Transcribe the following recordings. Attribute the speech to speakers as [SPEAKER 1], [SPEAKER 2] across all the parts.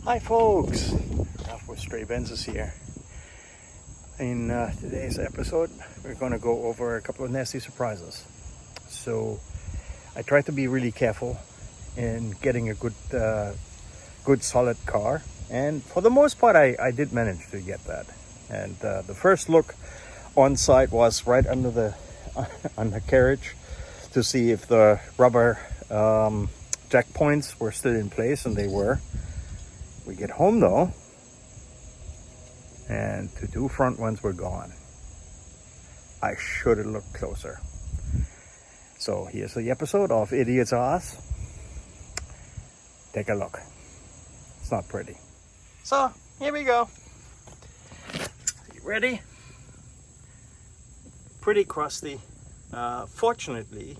[SPEAKER 1] Hi folks, Ralph with Stray Benzes here. In today's episode, we're going to go over a couple of nasty surprises. So I tried to be really careful in getting a good solid car, and for the most part I did manage to get that. And the first look on site was right under the undercarriage to see if the rubber jack points were still in place, and they were. We get home though, and the two front ones were gone. I should have looked closer. So here's the episode of Idiots Are Us. Take a look. It's not pretty. So here we go. You ready? Pretty crusty. Fortunately,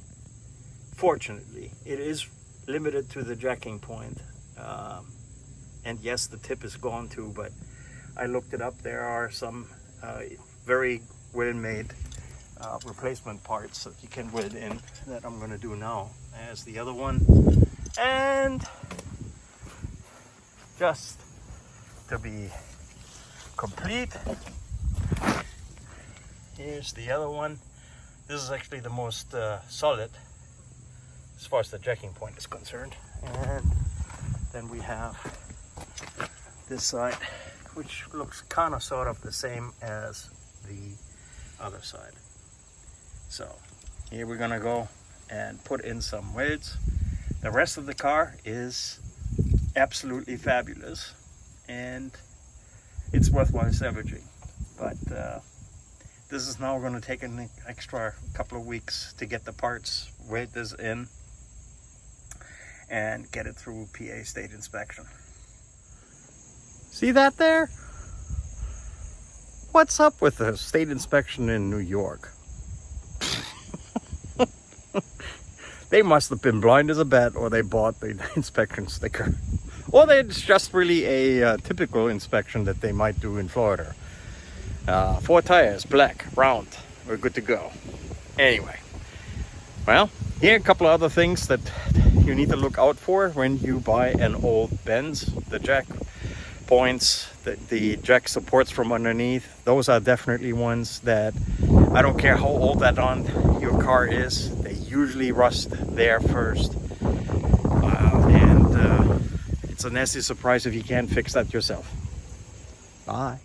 [SPEAKER 1] it is limited to the jacking point. And yes, the tip is gone too, but I looked it up. There are some very well-made replacement parts that you can weld in that I'm going to do now as the other one. And just to be complete, here's the other one. This is actually the most solid as far as the jacking point is concerned. And then we have this side, which looks kind of sort of the same as the other side. So here we're gonna go and put in some welds. The rest of the car is absolutely fabulous, and it's worthwhile salvaging. But this is now going to take an extra couple of weeks to get the parts, weld this in, and get it through PA state inspection. See that there? What's up with the state inspection in New York? They must have been blind as a bat, or they bought the inspection sticker. Or it's just really a typical inspection that they might do in Florida. 4 tires, black, round. We're good to go. Anyway, well, here are a couple of other things that you need to look out for when you buy an old Benz. The jack points, the jack supports from underneath, those are definitely ones that, I don't care how old that on your car is, they usually rust there first. And it's a nasty surprise if you can't fix that yourself. Bye.